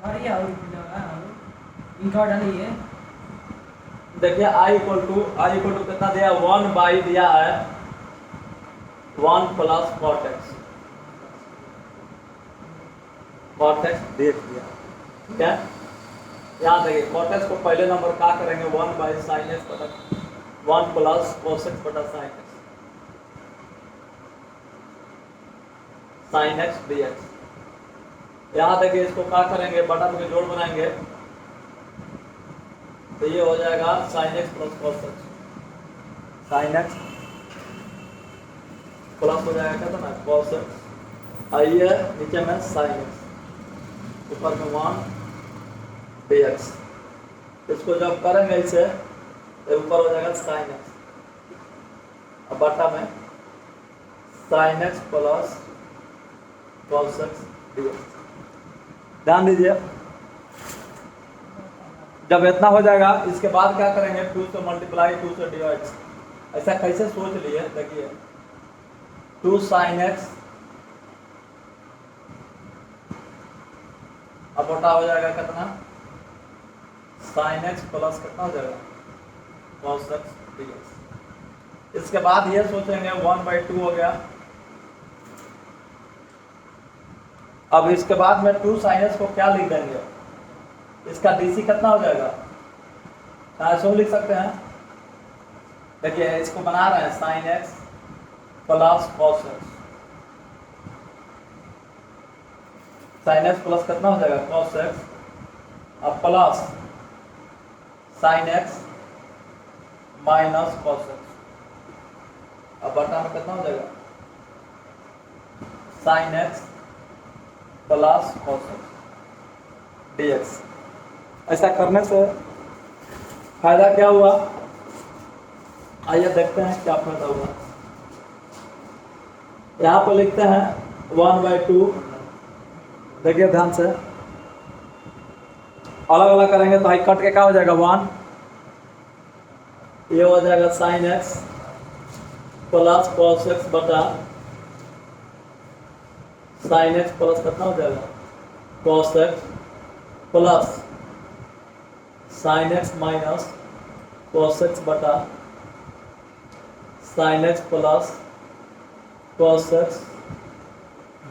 और ये इनका डालिए। देखिए आई इक्वल टू कितना दिया, 1 दिया है 1 प्लस कॉट एक्स देख दिया। ठीक है, यहाँ देखिए कॉट एक्स को पहले नंबर क्या करेंगे, 1/sin x बटा 1 प्लस cos x बटा sin x dx। यहाँ देखिए इसको क्या करेंगे, बटा के जोड़ बनाएंगे तो ये हो जाएगा sin x plus cos x, sin x plus हो जाएगा क्या ना cos x, आइए नीचे में sin x, ऊपर में 1 dx। इसको जब करेंगे इसे तो ऊपर हो जाएगा sin x, अब बटा में sin x plus cos x dx। ध्यान दीजिए, जब इतना हो जाएगा इसके बाद क्या करेंगे, 2 से मल्टीप्लाई 2 से डिवाइड। ऐसा कैसे सोच लिए, देखिए 2 sin x अब बटा हो जाएगा कितना, sin x प्लस कितना हो जाएगा cos x dx। इसके बाद ये सोचेंगे 1/2 हो गया। अब इसके बाद में 2 sin x को क्या लिख देंगे, इसका डीसी कितना हो जाएगा, ऐसे लिख सकते हैं। देखिए इसको बना रहे हैं sin x plus cos x, sin x plus कितना हो जाएगा cos x, अब plus sin x minus cos x, अब बटा में कितना हो जाएगा sin x plus cos x dx। ऐसा करने से फायदा क्या हुआ, आइए देखते हैं क्या फायदा हुआ। यहाँ पर लिखते हैं 1/2, देखिए ध्यान से, अलग अलग करेंगे तो आई कट के क्या हो जाएगा 1, ये हो जाएगा sin x plus cos x बटा sin x प्लस कितना हो जाएगा cos x plus sin x minus cos x बटा sin x plus cos x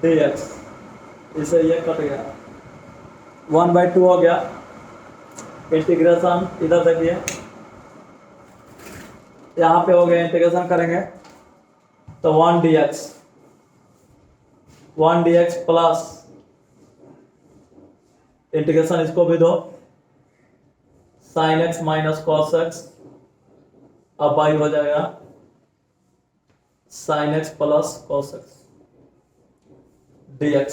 dx। इसे ये कट गया, 1/2 हो गया। इंटीग्रेशन इधर देखिए, यहाँ पे हो गया, इंटीग्रेशन करेंगे तो 1 dx प्लस इंटीग्रेशन इसको भी दो sin x minus cos x, अब y हो जाएगा sin x plus cos x dx।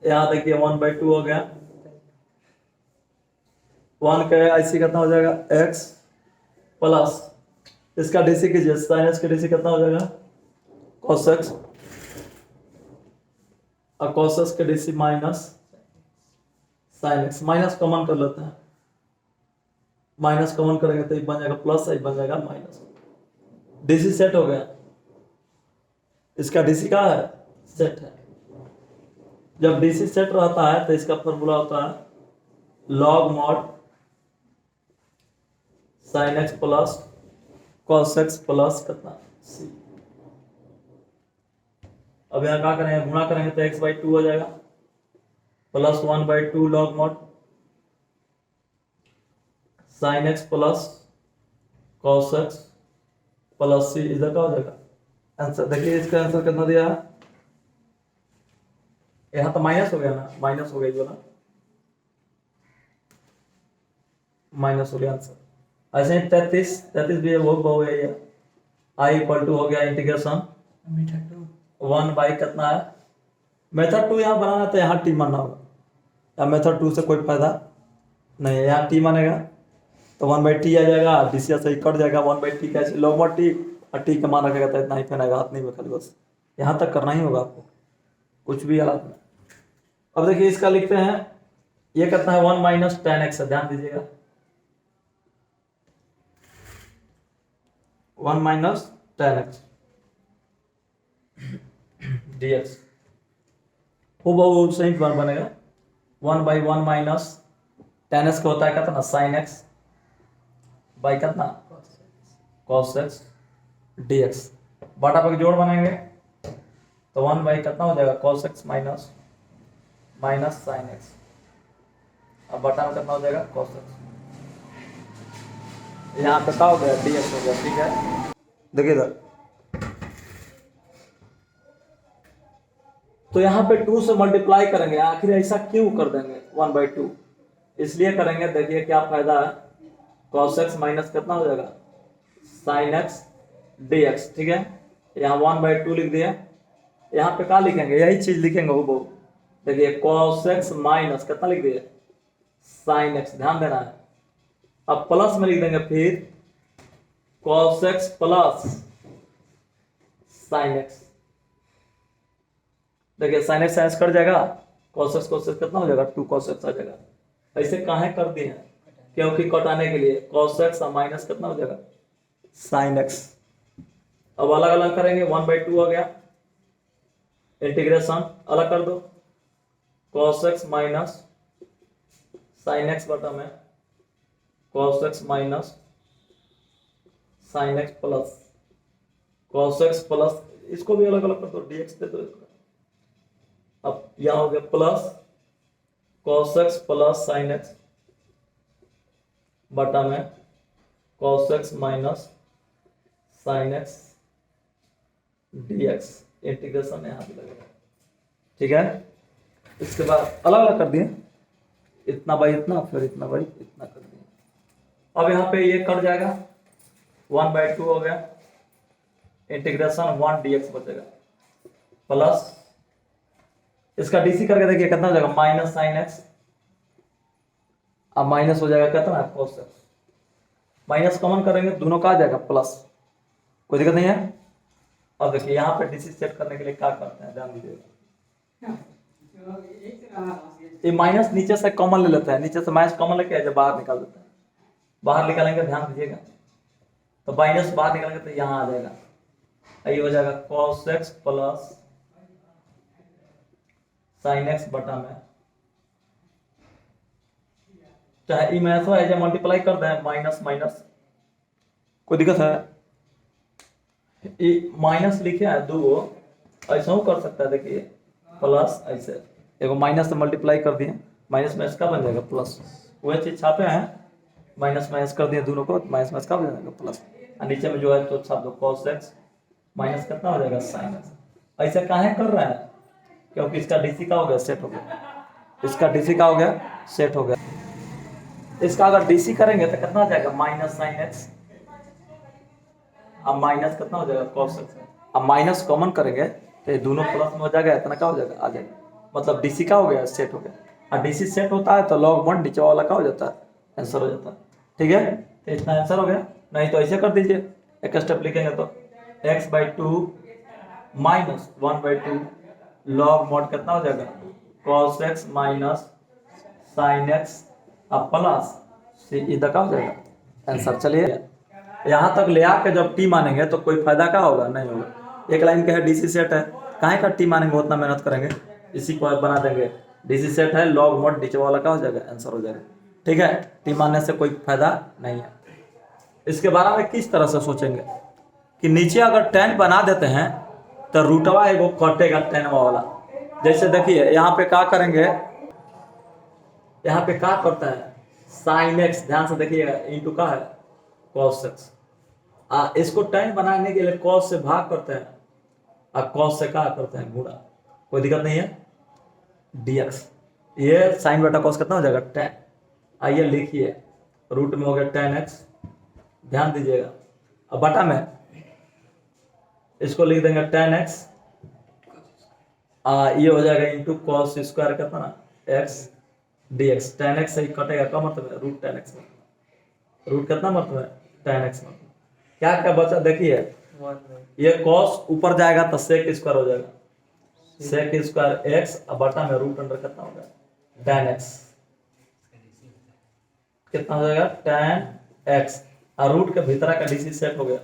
यहाँ देखिए 1/2 हो गया, 1 का IC कितना हो जाएगा x प्लस इसका डीसी कीजिए, sin x का डीसी कितना हो जाएगा cos x, और cos x का DC minus sin x, minus common कर लेते हैं, माइनस कॉमन करेंगे तो एक बन जाएगा प्लस, एक बन जाएगा माइनस, डीसी सेट हो गया। इसका डीसी क्या है, सेट है। जब डीसी सेट रहता है तो इसका फॉर्मूला होता है log mod sin x plus cos x plus कितना c। अब यहाँ क्या करेंगे, गुणा करेंगे तो x/2 हो जाएगा plus 1/2 log mod sin x plus cos x plus c। इधर क्या हो जाएगा आंसर, देखिए इसका आंसर कितना दिया है, यहाँ तो माइनस हो गया ना, माइनस हो गया जो ना, माइनस हो गया आंसर। ऐसे ही 33 भी है, वो बहु है ये, आई इक्वल टू हो गया इंटीग्रेशन 1 बाई कितना है, मेथड 2 यहाँ बनाना तो यहाँ टी मानना होगा, या मेथड 2 से कोई फायदा नहीं है, यहाँ टी मानेगा तो 1/t आ जाएगा, डीसी से ही कट जाएगा, 1/t कैसे लॉग मॉड टी, और टी का मान रखेगा तो इतना ही फैनेगा, हाथ नहीं में खाली, बस यहाँ तक करना ही होगा आपको, कुछ भी हालत में। अब देखिए इसका लिखते हैं, ये कितना है 1 माइनस tan x है, ध्यान दीजिएगा 1 माइनस tan x dx। वो बहु सही बनेगा 1/1 माइनस tan x का होता है कितना sin x बाई कितना cos x dx बटा पर जोड़ बनाएंगे तो 1 कितना हो जाएगा cos x minus sin x। अब बटा में कितना हो जाएगा cos x। यहाँ पे क्या हो गया dx हो गया। ठीक है देखिए इधर तो यहाँ पे 2 से मल्टीप्लाई करेंगे। आखिर ऐसा क्यों कर देंगे 1/2 इसलिए करेंगे। देखिए क्या फायदा है cos x माइनस कितना हो जाएगा sin x dx। ठीक है यहाँ 1/2 लिख दिया। यहाँ पे क्या लिखेंगे यही चीज लिखेंगे वो देखिए cos x माइनस कितना लिख दिया sin x ध्यान देना है। अब प्लस में लिख देंगे फिर cos x plus sin x। देखिए sin x कट जाएगा cos x कितना हो जाएगा 2 cos x आ जाएगा। ऐसे काहे कर दिए हैं क्योंकि कटाने के लिए cos x और माइनस कितना हो जाएगा sin x। अब अलग अलग करेंगे 1/2 हो गया इंटीग्रेशन अलग कर दो cos x minus sin x बटा में cos x minus sin x plus cos x plus इसको भी अलग अलग कर दो dx दे दो इसको। अब यहां हो गया plus cos x plus sin x बटा में cos x minus sin x dx integration यहाँ पे लगेगा। ठीक है इसके बाद अलग अलग कर दिए इतना बाई इतना फिर इतना बाई इतना कर दिए। अब यहाँ पे ये कट जाएगा 1/2 हो गया इंटीग्रेशन 1 dx बचेगा प्लस इसका डीसी करके देखिए कितना हो जाएगा माइनस sin x। अब माइनस हो जाएगा कितना cos x माइनस कॉमन करेंगे दोनों का आ जाएगा प्लस कोई दिक्कत नहीं है। अब देखिए यहाँ पे डीसी सेट करने के लिए क्या करते हैं ध्यान दीजिएगा। ये माइनस नीचे से कॉमन ले लेते हैं नीचे से माइनस कॉमन लेके जब बाहर निकाल देते हैं बाहर निकालेंगे ध्यान दीजिएगा तो माइनस बाहर निकालेंगे तो यहाँ आ जाएगा ये हो जाएगा cos x plus sin x बटा में चाहे ई माइनस हो ऐसे मल्टीप्लाई कर दें माइनस माइनस कोई दिक्कत है। माइनस लिखे है दो ऐसा हो कर सकता है देखिए प्लस ऐसे एगो माइनस से मल्टीप्लाई कर दिए माइनस माइनस का बन जाएगा प्लस वही चीज छापे हैं माइनस माइनस कर दिए दोनों को माइनस माइनस का बन जाएगा प्लस और नीचे में जो है तो छाप दो cos x माइनस कितना हो जाएगा sin x। ऐसे काहे कर रहे हैं क्योंकि इसका डीसी का हो गया सेट हो गया इसका डीसी का हो गया सेट हो गया। इसका अगर डीसी करेंगे तो कितना आ जाएगा माइनस sin x अब माइनस कितना हो जाएगा cos x। अब माइनस कॉमन करेंगे तो ये दोनों प्लस में हो जाएगा इतना क्या हो जाएगा आ जाएगा मतलब डीसी का हो गया सेट हो गया। और डीसी सेट होता है तो log 1 नीचे वाला का हो जाता है आंसर हो जाता है। ठीक है तो इतना आंसर हो गया। नहीं तो ऐसे कर दीजिए एक स्टेप लिखेंगे तो x/2 माइनस 1/2 log mod कितना हो जाएगा cos x minus sin x अब प्लस इधर का हो जाएगा आंसर। चलिए यहाँ तक ले आके जब टी मानेंगे तो कोई फायदा क्या होगा नहीं होगा। एक लाइन के है डीसी सेट है काहे का टी मानेंगे उतना मेहनत करेंगे इसी को बना देंगे डीसी सेट है log mod नीचे वाला का हो जाएगा आंसर हो जाएगा। ठीक है टी मानने से कोई फायदा नहीं है। इसके बारे में किस तरह से सोचेंगे कि नीचे अगर tan बना देते हैं तो रूटवा एगो कटेगा tan वाला। जैसे देखिए यहाँ पे क्या करेंगे यहाँ पे क्या करता है sin x ध्यान से देखिएगा इंटू का है cos x इसको tan बनाने के लिए cos से भाग करते हैं और cos से क्या करते हैं गुणा कोई दिक्कत नहीं है dx ये sin बटा cos कितना हो जाएगा tan। आइए लिखिए रूट में हो गया tan x ध्यान दीजिएगा। अब बटा में इसको लिख देंगे tan x ये हो जाएगा इंटू cos स्क्वायर कितना ना x dx tan x सही कटेगा क्या मतलब है रूट tan x रूट कितना मतलब है tan x मतलब क्या क्या बचा देखिए ये cos ऊपर जाएगा तो sec स्क्वायर हो जाएगा sec स्क्वायर x अब बटा में रूट अंडर कितना हो जाएगा tan x कितना हो जाएगा tan x और रूट के भीतर का डीसी सेट हो गया।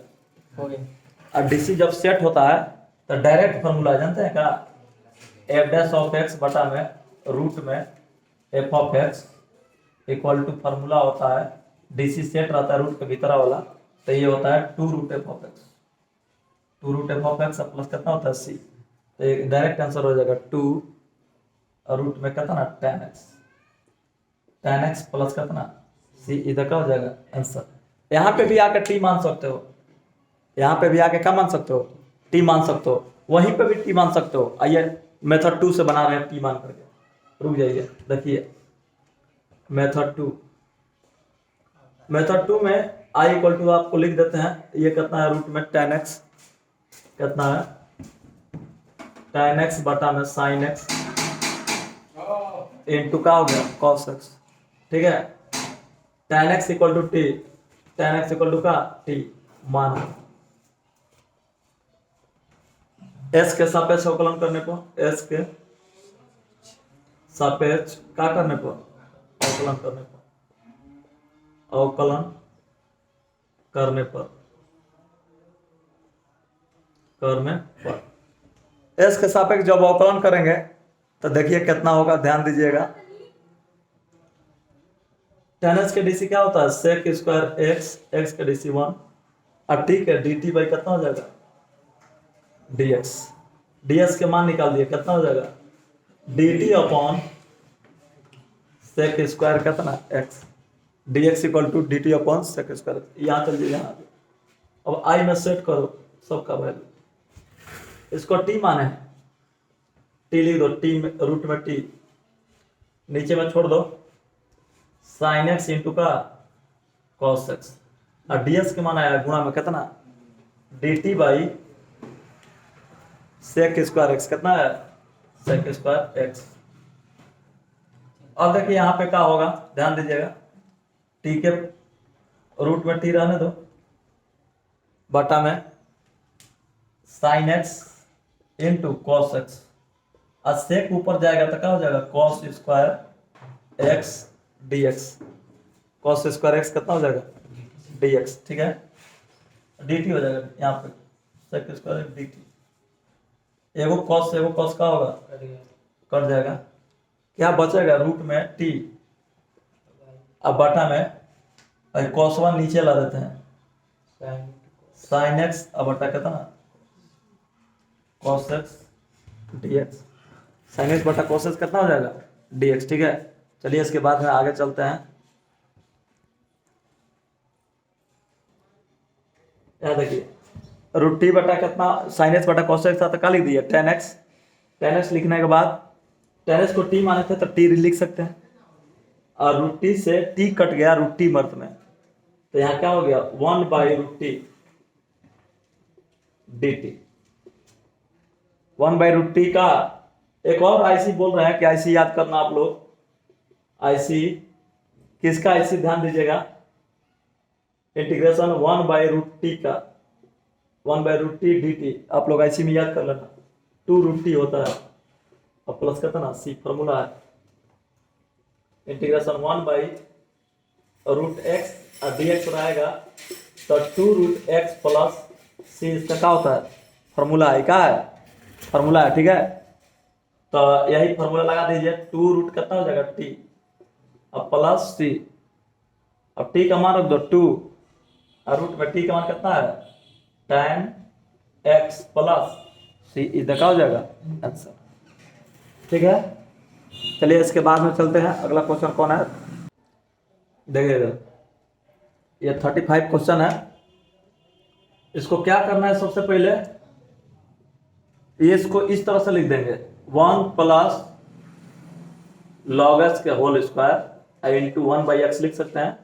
और डीसी जब सेट होता है तो डायरेक्ट फॉर्मूला जानते हैं क्या एफ डैश ऑफ एक्स बटा में रूट में F of x equal to formula होता है डीसी सेट रहता है रूट के भीतर वाला, तो ये होता है 2 root F of x. 2 root F of x plus कितना होता है सी, तो ये डायरेक्ट आंसर हो जाएगा 2 रूट में कितना tan x, tan x plus कितना सी, इधर का हो जाएगा आंसर। यहाँ पे भी आके टी मान सकते हो, यहाँ पे भी आके क्या मान सकते हो, टी मान सकते हो, वहीं पे भी टी मान सकते हो। आइए मेथड 2 से बना रहे हैं टी मान करके, रुक जाइए देखिए मेथड 2। मेथड 2 में आई इक्वल टू आपको लिख देते हैं, ये कितना है रूट में tan x, कितना है tan x बटा में sin x इंटू का हो गया cos x, ठीक है। tan x equal to T, tan x equal to का टी मान s के सापेक्ष अवकलन करने पर, s के सापेक्ष क्या करने पर, अवकलन करने पर, अवकलन करने पर s के सापेक्ष जब अवकलन करेंगे तो देखिए कितना होगा, ध्यान दीजिएगा। tan h के डीसी क्या होता है सेक स्क्वायर x, x के डीसी 1 और t के dt बाई कितना हो जाएगा dx। ds के मान निकाल दिए, कितना हो जाएगा dt अपॉन सेक स्क्वायर कितना x, dx equal to dt upon sec square. यहाँ चलिए यहाँ अब आई में सेट करो सबका वैल्यू, इसको t माने t लिख दो, t में रूट में t नीचे में छोड़ दो sin x इंटू का cos x और ds के मान आया गुणा में कितना dt by sec square x, कितना है सेक स्क्वायर x। अब देखिए यहाँ पे क्या होगा, ध्यान दीजिएगा, t के रूट में t रहने दो बटा में sin x into cos x और सेक ऊपर जाएगा तो क्या हो जाएगा cos square x dx, cos square x कितना हो जाएगा dx, ठीक है। dt हो जाएगा यहाँ पे सेक स्क्वायर dt, एगो cos का होगा कट जाएगा, क्या बचेगा रूट में t अब बटा में cos 1 नीचे ला देते हैं sin x अब बटा कितना cos x dx, sin x बटा cos x कितना हो जाएगा dx, ठीक है। चलिए इसके बाद में आगे चलते हैं। याद देखिए रूट टी बटा कितना sin x बटा cos x था तो क्या लिख दिया tan x, tan x लिखने के बाद tan x को t माने थे तो t लिख सकते हैं और रूट टी से t कट गया रूट टी मर्द में, तो यहाँ क्या हो गया 1 by root T dt। 1 by root T का एक और आईसी बोल रहे हैं कि आईसी याद करना आप लोग, आईसी किसका आईसी ध्यान दीजिएगा, इंटीग्रेशन 1 बाई रूट टी का 1 बाई रूट टी dt आप लोग आईसी में याद कर लेना, 2 रूट टी होता है और प्लस कितना सी फॉर्मूला है, इंटीग्रेशन 1 बाई रूट एक्स और dx रहेगा तो 2 रूट एक्स प्लस सी, इसका क्या होता है फॉर्मूला है, क्या है फॉर्मूला है, ठीक है। तो यही फॉर्मूला लगा दीजिए, 2 रूट कितना हो जाएगा टी अब प्लस सी, अब टी का मान रख दो 2 और रूट में टी का मान कितना है tan x प्लस सी, इधर का हो जाएगा आंसर, ठीक है। चलिए इसके बाद में चलते हैं, अगला क्वेश्चन कौन है देखिएगा, ये 35 क्वेश्चन है। इसको क्या करना है सबसे पहले, ये इसको इस तरह से लिख देंगे 1 प्लस लॉग एक्स के whole square into 1 by x लिख सकते हैं।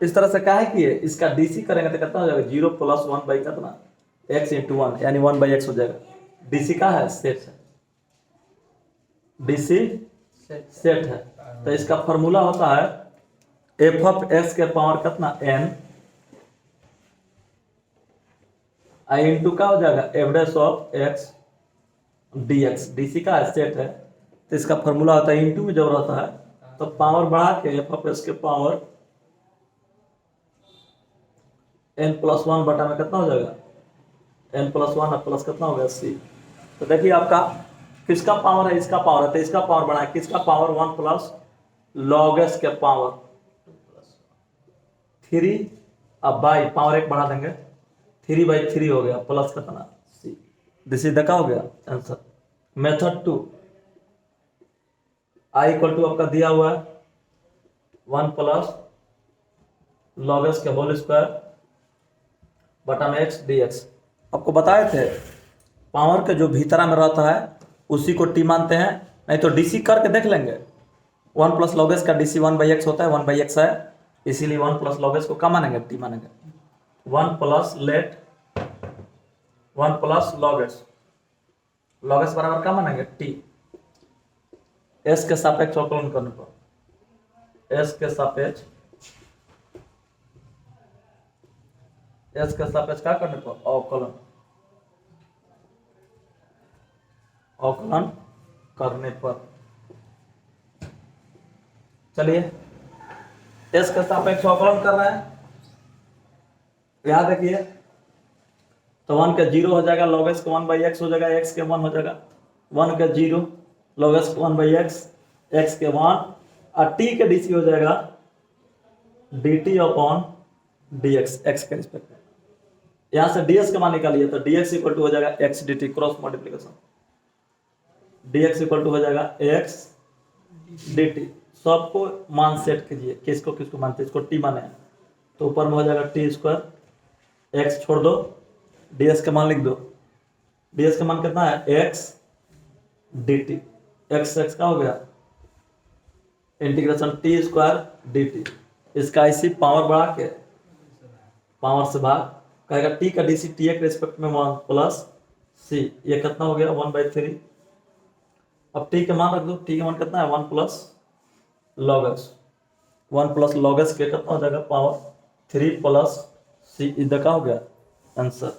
इस तरह से क्या है कि इसका डीसी करेंगे तो कितना हो जाएगा 0 प्लस 1 बाई कितना एक्स इंटू 1 यानी 1 बाई एक्स हो जाएगा। डीसी का है सेट है, डीसी सेट है, तो इसका फॉर्मूला होता है एफ ऑफ एक्स के पावर कितना n आई इंटू का हो जाएगा F dash of x dx, DC का सेट है तो इसका फॉर्मूला होता है इंटू में जब रहता है तो पावर बढ़ा के एफ ऑफ एक्स के पावर n प्लस 1 बटा में कितना हो जाएगा n प्लस 1 प्लस कितना होगा c। तो देखिए आपका किसका पावर है, इसका पावर है, तो इसका पावर बढ़ाए, किसका पावर 1 प्लस लॉग एस के पावर 3, अब बाई पावर 1 बढ़ा देंगे, 3/3 हो गया, प्लस कितना सी, दिस इज द का हो गया answer. Method 2, I equal to आपका दिया हुआ है 1 प्लस लॉग एस के होल स्क्वायर बटा में एक्स डी एक्स। आपको बताए थे पावर के जो भीतरा में रहता है उसी को टी मानते हैं, नहीं तो डीसी करके देख लेंगे। 1 प्लस लॉग एस का डीसी 1/x होता है, 1/x है, इसीलिए 1 प्लस लॉग एस को क्या मानेंगे, टी मानेंगे। 1 plus let 1 plus log S बराबर क्या मानेंगे, टी। एस के सापेक्ष अवकलन करने पर, एस के सापेक्ष क्या करने पर, अवकलन करने पर। चलिए एस के सापेक्ष अवकलन कर रहे हैं, यहां देखिए, तो 1 का 0 हो जाएगा, लॉग एस का 1/x हो जाएगा, x के 1 हो जाएगा, 1 का 0 लॉग एस का 1/x, x के 1, और t के डीसी हो जाएगा dt अपॉन dx, x के रिस्पेक्ट में। यहां से ds का मान निकालिए, तो dx इक्वल टू हो जाएगा x dt, cross multiplication, dx equal to हो जाएगा x dt। सबको मान सेट कीजिए, किसको किसको मानते हैं, इसको t माने हैं, तो ऊपर में हो जाएगा t स्क्वायर, x छोड़ दो, ds का मान लिख दो, ds का मान कितना है, x dt, x का हो गया इंटीग्रेशन t स्क्वायर dt। इसका इसी पावर बढ़ा के पावर से भाग, कहेगा t का डी सी टी के रिस्पेक्ट में 1 प्लस सी, ये कितना हो गया 1/3। अब t का मान रख दो, t का मान कितना है 1 plus log x, 1 plus log x के कितना हो जाएगा पावर 3 प्लस सी, इधर का हो गया आंसर।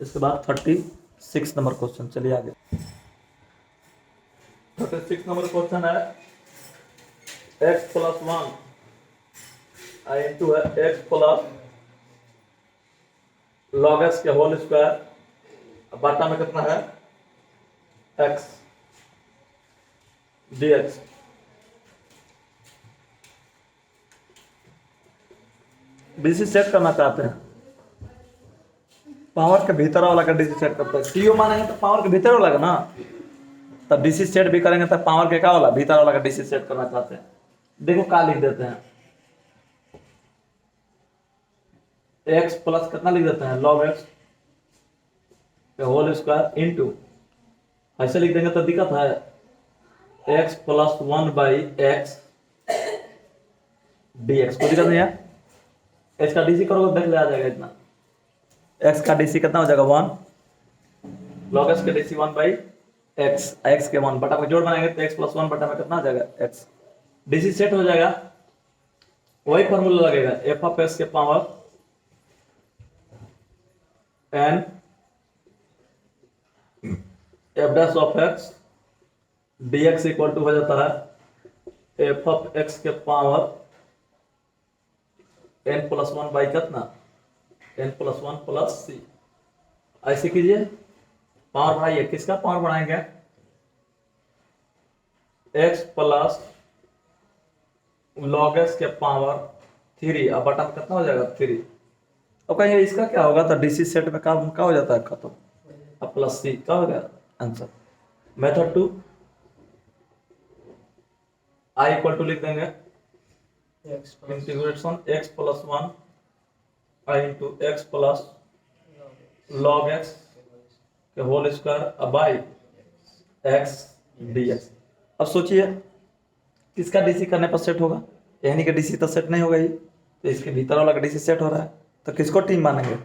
इसके बाद 36 नंबर क्वेश्चन, चलिए आगे। 36 नंबर क्वेश्चन है x प्लस 1 आई इंटू है x प्लस लॉग एक्स के होल स्क्वायर बाटा में कितना है x dx। डीसी सेट करना चाहते हैं, पावर के भीतर वाला का डीसी सेट करते हैं, टीओ मानेंगे तो पावर के भीतर वाला का ना, तब डीसी सेट भी करेंगे तो पावर के क्या वाला, भीतर वाला का डीसी सेट करना चाहते हैं। देखो क्या लिख देते हैं, x प्लस कितना लिख देते हैं लॉग एक्स के होल स्क्वायर इनटू, ऐसे लिख देंगे तो दिक्कत है, x प्लस 1/x dx, कोई दिक्कत नहीं है। x का डीसी करोगे देख ले आ जाएगा इतना, x का डीसी कितना हो जाएगा 1, log x के डीसी 1/x, x के 1 बटा में जोड़ बनाएंगे तो x प्लस 1 बटा में कितना आ जाएगा x, डीसी सेट हो जाएगा, वही फॉर्मूला लगेगा f ऑफ x के power n f dash of x dx equal to हो जाता है f ऑफ x के पावर n प्लस 1 बाई कितना, n प्लस 1 प्लस c। ऐसे कीजिए, पावर बढ़ाइए, किसका पावर बढ़ाएंगे, x प्लस लॉग एक्स के पावर 3, अब बटा में कितना हो जाएगा 3। अब कहिए इसका क्या होगा, तो डीसी सेट में क्या हो जाता है खत्म, अब प्लस सी क्या हो गया answer. Method 2, I equal to लिख देंगे integration x plus 1 I into x plus log x के whole square by x dx। अब सोचिए किसका डीसी करने पर सेट होगा, यानी कि डीसी तो सेट नहीं होगा ही, तो इसके भीतर वाला का डीसी सेट हो रहा है, तो किसको टी मानेंगे,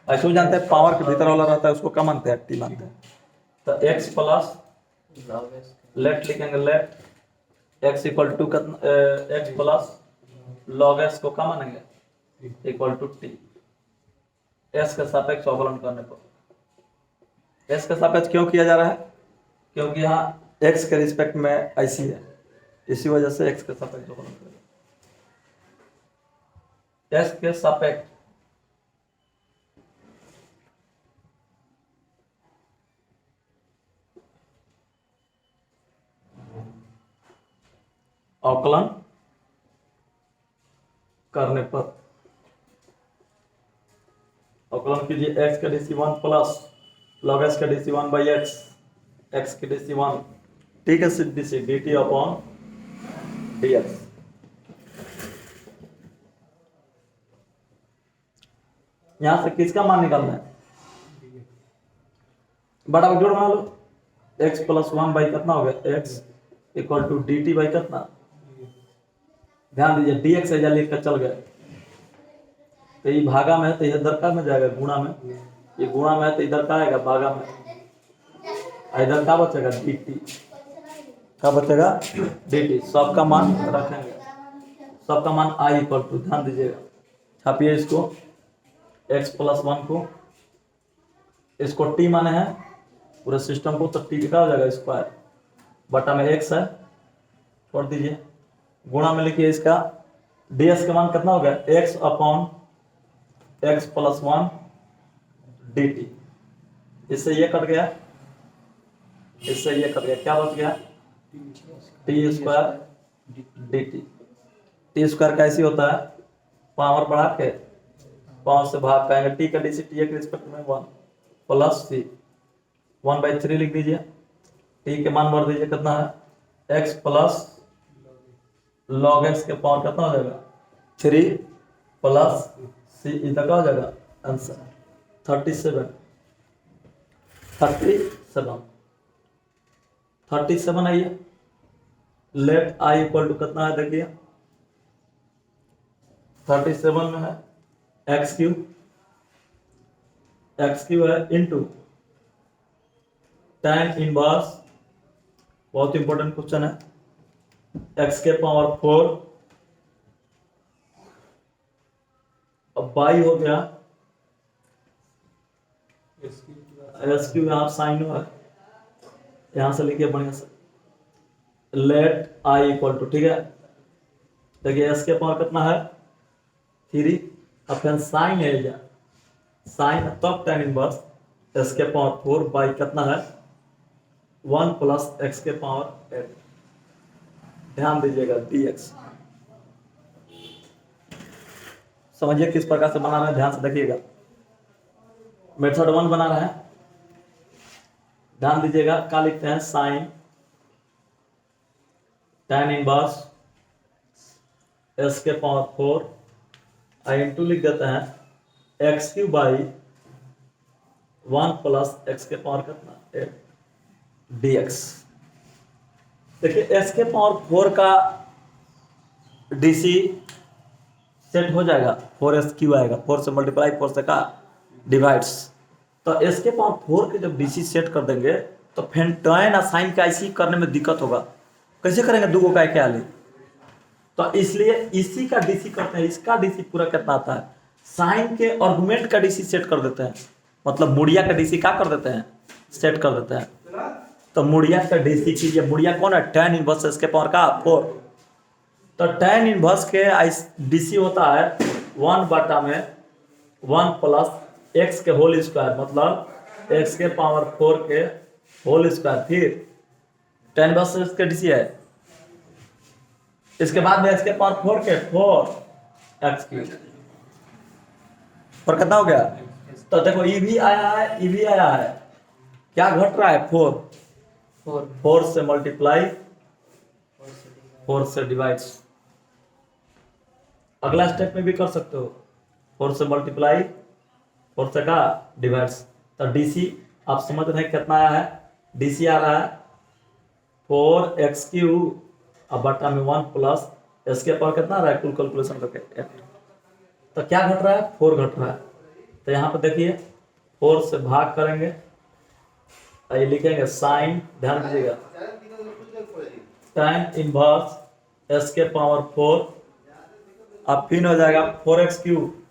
ऐसे जानते हैं पावर के भीतर वाला रहता है उसको क्या मानते हैं, टी मानते हैं। तो x प्लस लेट लिखेंगे, let x equal to x plus log x को क्या मानेंगे इक्वल टू टी, s के सापेक्ष अवकलन करने पर। s के सापेक्ष क्यों किया जा रहा है, क्योंकि यहाँ x के रिस्पेक्ट में ऐसी है, इसी वजह से x के सापेक्ष अवकलन करेंगे, s के सापेक्ष अवकलन करने पर अवकलन कीजिए x का DC 1 प्लस log s का DC 1 बाई x x की DC 1 t का DC dt अपॉन dx। यहां से किसका मान निकालना है? बड़ा जोड़ बना लो, x प्लस 1 बाई कितना हो गया x equal to dt by कितना, ध्यान दीजिए dx है लिख कर चल गए, तो ये भागा में है तो ये दरका में जाएगा, गुणा में, ये गुणा में है तो इधर का आएगा भागा में, इधर का बचेगा dt, का बचेगा dt। सबका मान रखेंगे, सबका मान i इक्वल टू, ध्यान दीजिएगा, छापिए इसको, x प्लस 1 को, इसको t माने हैं पूरे सिस्टम को, तो t का हो जाएगा स्क्वायर बटा में x है, छोड़ दीजिए, गुणा में लिखिए इसका ds का मान कितना हो गया x upon x plus 1 dt, इससे ये कट गया, इससे ये कट गया, क्या बच गया t square dt। t square कैसी होता है, पावर बढ़ा के पावर से भाग पाएंगे, t का डी टी के रिस्पेक्ट में 1 प्लस c 1/3 लिख दीजिए, t के मान भर दीजिए कितना है x प्लस log x के पावर कितना हो जाएगा 3 प्लस c, इधर का हो जाएगा आंसर 37 आइए, लेट i इक्वल टू कितना है देखिए, 37 में है x क्यूब है इंटू tan इनवर्स, बहुत इंपॉर्टेंट क्वेश्चन है, x के पावर 4 अब बाई हो गया एस क्यू, यहाँ साइन हुआ, यहां से लिखिए बढ़िया से, लेट आई इक्वल टू, ठीक है, देखिए एस के पावर कितना है 3, अब फिर साइन है या साइन तब tan इनवर्स एस के पावर 4 बाई कितना है 1 प्लस एक्स के पावर 8, ध्यान दीजिएगा dx। समझिए किस प्रकार से बना रहे हैं, ध्यान से देखिएगा, मेथड 1 बना रहे हैं, ध्यान दीजिएगा, क्या लिखते हैं साइन tan इनवर्स एस के पावर 4 आई इंटू लिख देते हैं x Q by 1 plus x के पावर कितना 8 dx। देखिए एस के पावर 4 का डीसी सेट हो जाएगा, 4s क्यू आएगा, 4 से मल्टीप्लाई 4 से का डिवाइड्स, तो एस के पावर 4 के जब डीसी सेट कर देंगे तो फिर tan और साइन का ऐसी करने में दिक्कत होगा, कैसे करेंगे दो का क्या ले, तो इसलिए इसी का डीसी करते हैं, इसका डीसी पूरा कितना आता है, साइन के आर्गुमेंट का डीसी सेट कर देते हैं, मतलब मुड़िया का डीसी क्या कर देते हैं सेट कर देते हैं, तो मुड़िया का डीसी कीजिए, मुड़िया कौन है tan इनवर्स इसके पावर का 4, तो tan इनवर्स के डीसी होता है 1 बटा में 1 प्लस एक्स के होल स्क्वायर, मतलब एक्स के पावर 4 के होल स्क्वायर, फिर tan इनवर्स इसके डीसी है, इसके बाद में एक्स के पावर 4 के 4 एक्स क्यूब पर कितना हो गया, तो देखो ई भी आया है, ई भी आया है, क्या घट रहा है 4 से मल्टीप्लाई 4 से डिवाइड्स, अगला स्टेप में भी कर सकते हो, 4 से मल्टीप्लाई 4 से का डिवाइड्स, तो डीसी आप समझ रहे हैं कितना आया है, डीसी आ रहा है 4x क्यूब अब बटा में 1 प्लस एस के पावर कितना रहा है, कुल कैलकुलेशन करके 8, तो क्या घट रहा है 4 घट रहा है, तो यहाँ पे देखिए 4 से भाग करेंगे, ये लिखेंगे साइन, ध्यान दीजिएगा tan इनवर्स एस के पावर 4 अब फिर हो जाएगा 4x क्यूब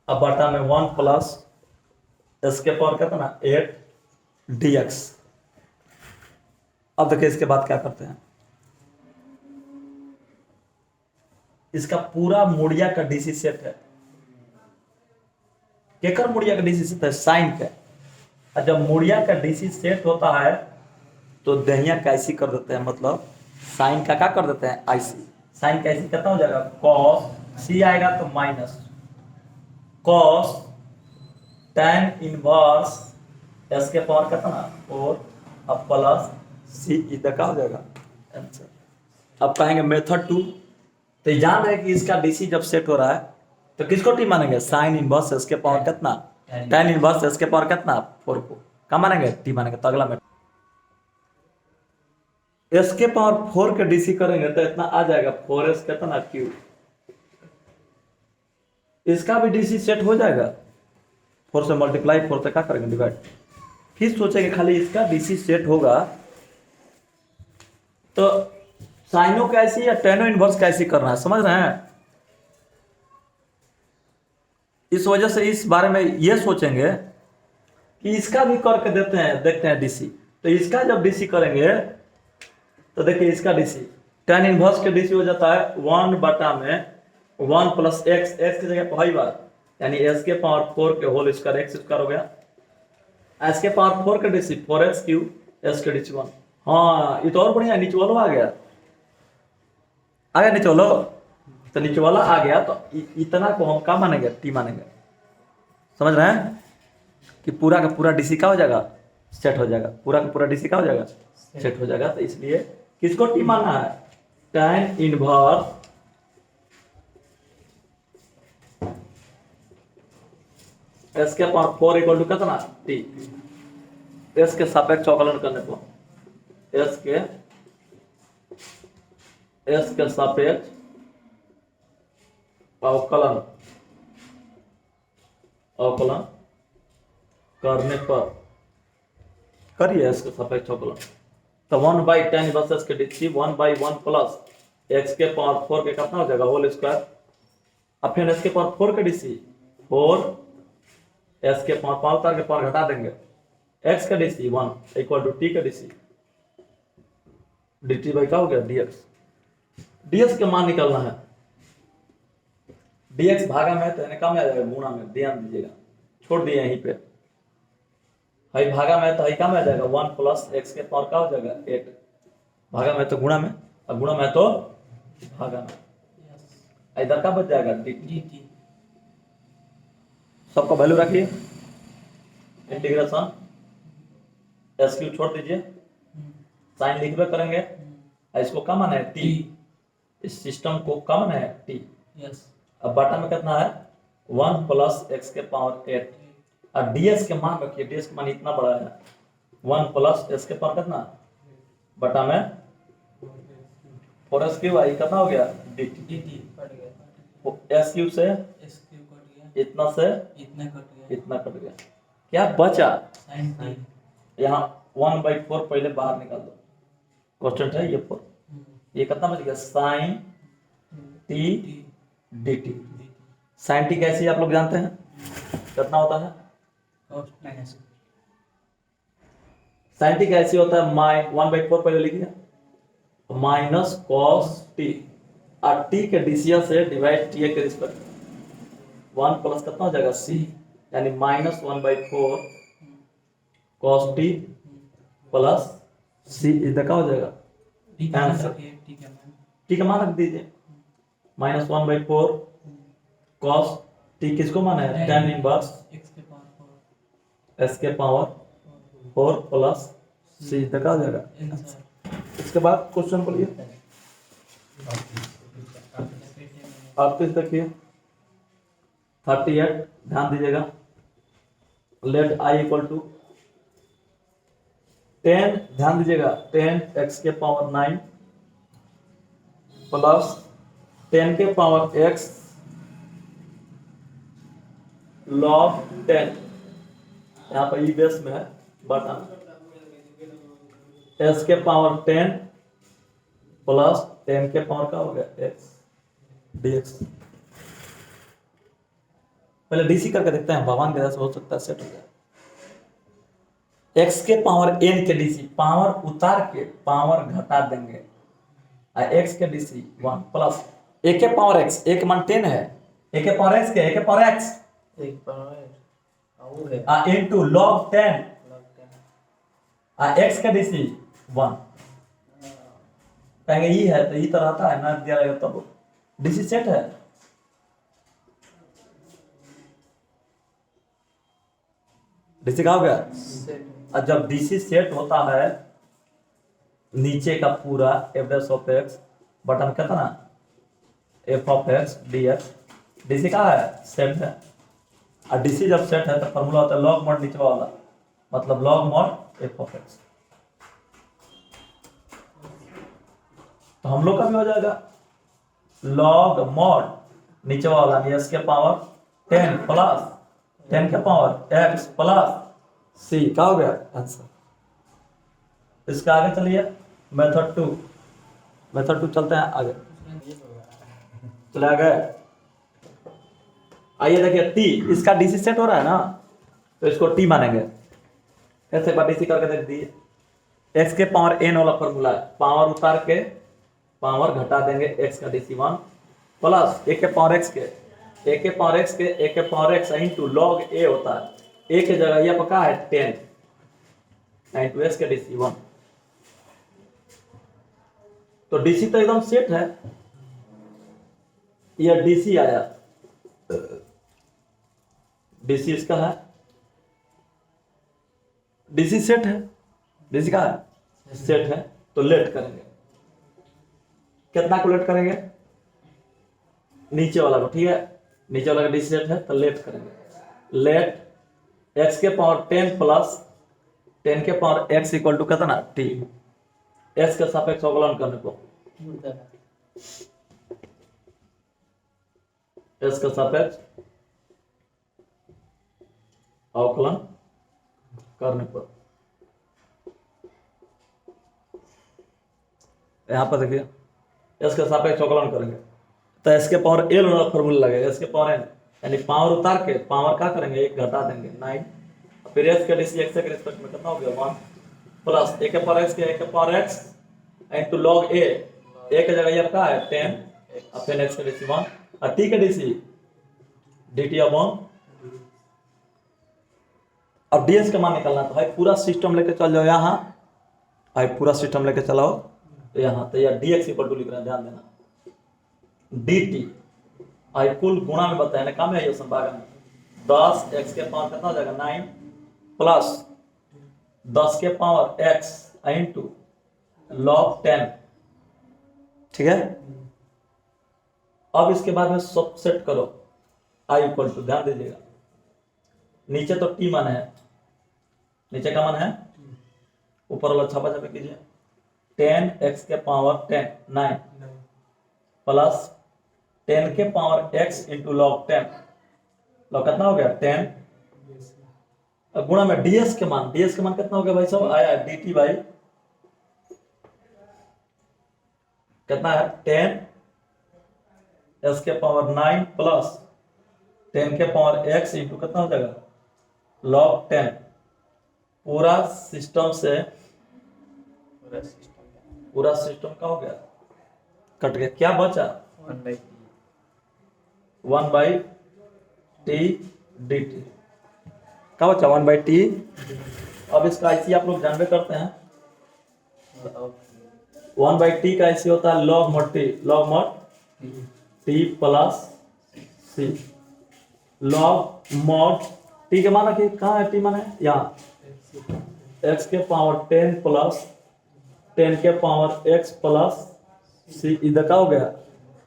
अब बटा में 1 प्लस एस के पावर कितना 8 dx। अब देखिए इसके बाद क्या करते हैं, इसका पूरा मुड़िया का डीसी सेट है, केकर मुड़िया का डीसी सेट है साइन का, और जब मुड़िया का डीसी सेट होता है तो दहिया कैसी कर देते हैं, मतलब साइन का क्या कर देते हैं आईसी, साइन का आईसी कितना हो जाएगा कॉस, सी आएगा तो minus cos tan inverse S के पावर कितना 4 अब प्लस सी इधर का हो जाएगा आंसर। अब कहेंगे मेथड 2, तो ये जान रहे हैं कि इसका डीसी जब सेट हो रहा है तो किसको टी मानेंगे, साइन इनवर्स एस के पावर कितना, tan इनवर्स एस के पावर कितना 4 को क्या मानेंगे टी मानेंगे। तो अगला मेथड एस के पावर 4 के डीसी करेंगे तो इतना आ जाएगा 4s कितना क्यू, इसका भी डीसी सेट हो जाएगा 4 से मल्टीप्लाई 4 से क्या करेंगे डिवाइड, फिर सोचेंगे खाली इसका डीसी सेट होगा तो साइनो कैसी या टेनो इनवर्स कैसी करना है, समझ रहे हैं। इस वजह से इस बारे में ये सोचेंगे कि इसका भी करके देते हैं, देखते हैं डीसी। तो इसका जब डीसी करेंगे तो देखिए इसका डीसी टेन इनवर्स के डीसी हो जाता है 1 बटा में 1 प्लस एक्स, एक्स की जगह पर बार यानी एस के पावर 4 के होल स्क्वायर एक्स स्क्वायर हो गया, एस के पावर 4 के डीसी 4x क्यू एस के डीसी 1। हाँ ये तो और बढ़िया, नीचे वाला आ गया नीचे वाला, तो नीचे वाला आ गया तो इतना को हम क्या मानेंगे टी मानेंगे, समझ रहे हैं कि पूरा का पूरा डीसी का हो जाएगा सेट हो जाएगा, पूरा का पूरा डीसी का हो जाएगा सेट हो जाएगा। तो इसलिए किसको टी मानना है, tan इनवर्स एस के पावर 4 इक्वल टू कितना टी, एस के सापेक्ष अवकलन करने पर एस के सापेक्ष अवकलन करने पर करिए एस के सापेक्ष अवकलन, तो 1/tan इनवर्स एस के डीसी 1/1 प्लस एक्स के पावर 4 के कितना हो जाएगा होल स्क्वायर, अब फिर एस के पावर 4 के डीसी 4 एस के पावर 5 उतार के पावर घटा देंगे, एक्स का डीसी 1 इक्वल टू टी का डीसी dt बाई क्या हो गया dx, dx का मान निकालना है, dx भागा में तो यानी कम आ जाएगा गुणा में, ध्यान दीजिएगा छोड़ दिए यहीं पे, हाई भागा में तो हाई कम आ जाएगा 1 प्लस एक्स के पावर का हो जाएगा 8, भागा में तो गुणा में और गुणा में तो भागा में, इधर का बच जाएगा dt, सबका वैल्यू रखिए, इंटीग्रेशन एस क्यू छोड़ दीजिए, साइन लिखबे करेंगे, इसको क्या माना है टी, इस सिस्टम को क्या माना है टी, अब बटा में कितना है 1 प्लस एक्स के पावर 8 और डीएस के मान रखिए, डीएस का मान इतना बड़ा है 1 प्लस एक्स के पावर कितना बटा में 4s क्यूब आई कितना हो गया dt, एस क्यूब से इतना से इतना कट गया, क्या बचा यहाँ 1/4 पहले बाहर निकाल दो, कांस्टेंट है ये 4, ये कितना बच गया sine T dt, sine T कैसी आप लोग जानते हैं कितना होता है, साइन टी कैसी होता है 1/4 पहले लिखिए माइनस कॉस टी और टी के डीसी से डिवाइड टी के रिस्पेक्ट 1 प्लस कितना हो जाएगा सी यानी minus 1/4 cos t plus C इधर का हो जाएगा आंसर, टी का मान रख दीजिए माइनस 1/4 cos t किसको माना है tan इनवर्स एस के पावर 4 प्लस सी इधर का हो जाएगा। इसके बाद क्वेश्चन को लिए आप तो देखिए 38 ध्यान दीजिएगा, लेट i इक्वल टू 10 ध्यान दीजिएगा 10 x के पावर 9 प्लस 10 के पावर x log 10, यहाँ पर ई बेस में है बटा s के पावर 10 प्लस 10 के पावर का हो गया x dx। पहले डीसी करके देखते हैं, भगवान के दया से हो सकता है सेट हो जाए। x के पावर n के डीसी पावर उतार के पावर घटा देंगे, x के डीसी 1 प्लस a के पावर x, a के मान 10 है, a के पावर x के a के power x into log 10 x के डीसी 1 कहेंगे ई है तो ई तो रहता है ना, दिया रहेगा तब डीसी सेट है। डीसी कहा हो गया। और जब डीसी सेट होता है नीचे का पूरा F dash of x button कहता ना F of x D x, DC कहा है सेट है। और डीसी जब सेट है तो फॉर्मूला होता है लॉग मॉड नीचे वाला, मतलब log mod F of x. तो हम लोग का भी हो जाएगा लॉग मॉड नीचे वाला एस के पावर 10 प्लस 10 के पावर एक्स प्लस सी, क्या हो गया आंसर। इसका आगे चलिए मेथड 2, मेथड 2 चलते हैं आगे, चले आगे। आइए देखिए टी, इसका डीसी सेट हो रहा है ना तो इसको टी मानेंगे। ऐसे बार डीसी करके देख दिए, एक्स के पावर एन वाला फॉर्मूला है, पावर उतार के पावर घटा देंगे एक्स का डीसी 1 प्लस ए के पावर एक्स के, ए के पावर एक्स के ए के पावर एक्स इंटू लॉग ए होता है, ए के जगह ये पका है 10 इंटू एस के डीसी 1। तो डीसी तो एकदम सेट है, यह डीसी आया, डीसी इसका है, डीसी सेट है, डीसी का है सेट है। तो लेट करेंगे, कितना को लेट करेंगे, नीचे वाला को, ठीक है नीचे वाला का डीसी सेट है तो लेट करेंगे। लेट एक्स के पावर 10 प्लस 10 के पावर एक्स इक्वल टू कितना टी, एक्स के सापेक्ष अवकलन करने को, एक्स के सापेक्ष अवकलन करने पर, यहां पर देखिए एस के सापेक्ष अवकलन करेंगे तो एस के पावर एल वाला फॉर्मूला लगेगा, एस के पावर एन, यानी पावर उतार के पावर क्या करेंगे एक घटा देंगे 9, फिर एस के डीसी एक्स के रिस्पेक्ट में कितना हो गया 1 प्लस ए के पावर एक्स के ए के पावर एक्स इनटू लॉग ए, ए के जगह ये क्या है 10 और फिर एक्स के डीसी 1 और टी के डीसी dt अपॉन, अब ds का मान निकालना तो भाई पूरा सिस्टम लेके चल जाओ यहाँ, भाई पूरा सिस्टम लेके चलाओ तो यहाँ तो यह dx इक्वल टू लिख रहे हैं, ध्यान देना dt आई कुल गुणा में बताया ना, काम है ये संभागन में 10 x के पावर कितना हो जाएगा 9 प्लस 10 के पावर x इंटू लॉग 10, ठीक है। अब इसके बाद में सब सेट करो i इक्वल टू, ध्यान दीजिएगा नीचे तो t मान है, नीचे का मान है, ऊपर वाला छापा छापा कीजिए 10 x के पावर 10 9 प्लस 10 के power x into log 10, log कितना हो गया 10, अब गुणा में ds के मान, ds के मान कितना हो गया भाई साहब आया dt बाई कितना है 10 s के पावर 9 प्लस 10 के पावर x इंटू कितना हो जाएगा लॉग 10, पूरा सिस्टम से पूरा सिस्टम का हो गया कट गया, क्या बचा 1 बाई टी डी टी, क्या बचा 1 बाई टी। अब इसका आईसी आप लोग जानबे करते हैं, 1 बाई टी का आईसी होता है log mod t, log mod t plus C, log mod t के मान रखिए, कहाँ है टी मान है यहाँ, एक्स के पावर 10 प्लस 10 के पावर एक्स प्लस सी, इधर का हो गया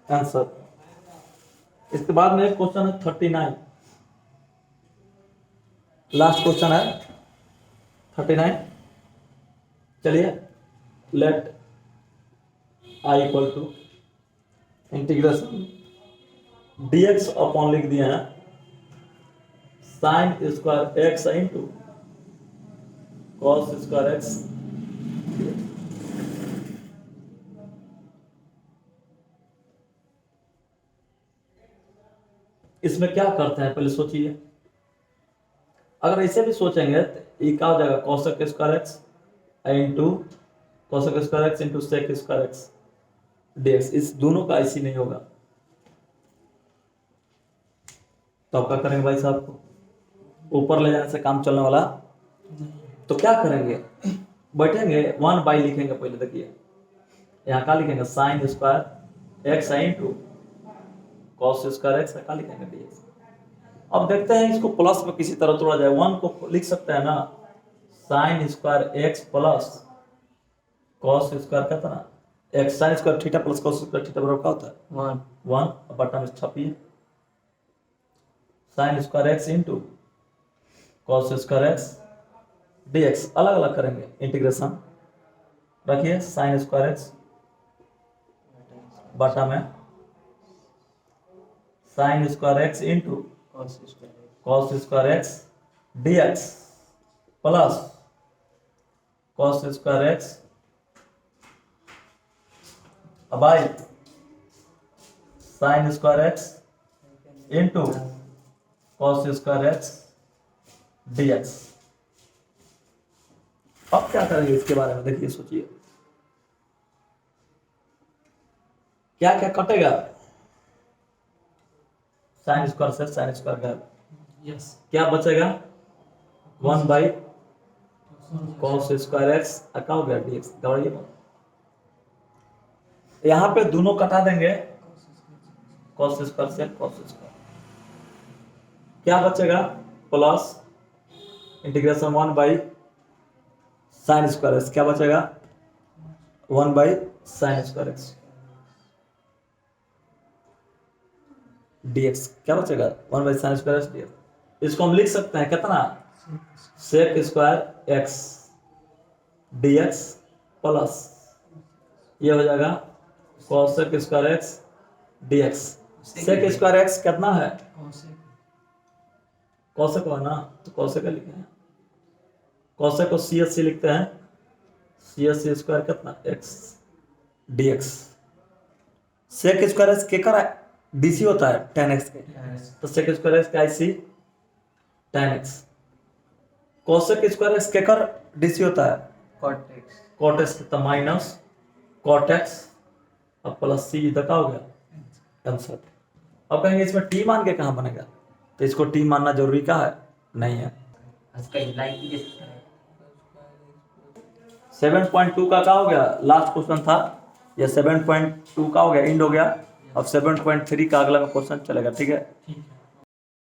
आंसर। इसके बाद में एक क्वेश्चन है 39, लास्ट क्वेश्चन है 39, चलिए let I equal to integration dx upon लिख दिए हैं sine square x into cos square x, इसमें क्या करते हैं पहले सोचिए, अगर ऐसे भी सोचेंगे तो ये क्या हो जाएगा cosec square x into cosec square x into sec square x dx, इस दोनों का ऐसी नहीं होगा तो आप क्या करेंगे भाई साहब, ऊपर ले जाने से काम चलने वाला, तो क्या करेंगे बैठेंगे 1 बाई लिखेंगे पहले, देखिए यहाँ क्या लिखेंगे साइन स्क्वायर एक्स है इंटू कॉस स्क्वायर एक्स है, क्या लिखेंगे dx। अब देखते हैं इसको प्लस में किसी तरह तोड़ा जाए, 1 को लिख सकते हैं ना sine square x plus cos square कितना x, sine square theta plus cos square theta बराबर क्या होता है 1 बटा में छपिए sine square x into cos square x dx, अलग अलग करेंगे इंटीग्रेशन, रखिए साइन स्क्वायर एक्स बटा में sign square x into cos square x dx plus cos square x by sine square x into cos square x dx। अब क्या करेंगे इसके बारे में देखिए, सोचिए क्या क्या कटेगा, साइन स्क्वायर से साइन स्क्वायर का यस क्या बचेगा 1 बाई कॉस स्क्वायर एक्स क्या हो गया dx, दौड़िए यहाँ पे दोनों कटा देंगे कॉस स्क्वायर से कॉस स्क्वायर, क्या बचेगा plus integration 1 by sine square x, क्या बचेगा 1 by sine square x dx, क्या बचेगा 1 by sine square x dx। इसको हम लिख सकते हैं कितना sec square x dx plus ये हो जाएगा cosec square x dx। Sec square x कितना है कॉसेक है ना, तो कॉसेक का लिखे हैं, कॉसेक को सी एस सी लिखते हैं, सी एस सी स्क्वायर कितना x dx। Sec square x के कर डीसी होता है tan x के, तो सेक स्क्वायर एक्स का आईसी tan x, cosec square x के कर डीसी होता है cot x तो माइनस cot x अब प्लस सी, इधर क्या हो गया आंसर। अब कहेंगे इसमें टी मान के कहाँ बनेगा, तो इसको टी मानना जरूरी क्या है नहीं है। 7.2 का क्या हो गया लास्ट क्वेश्चन था, या 7.2 का हो गया एंड हो गया, अब 7.3 का अगला में क्वेश्चन चलेगा, ठीक है।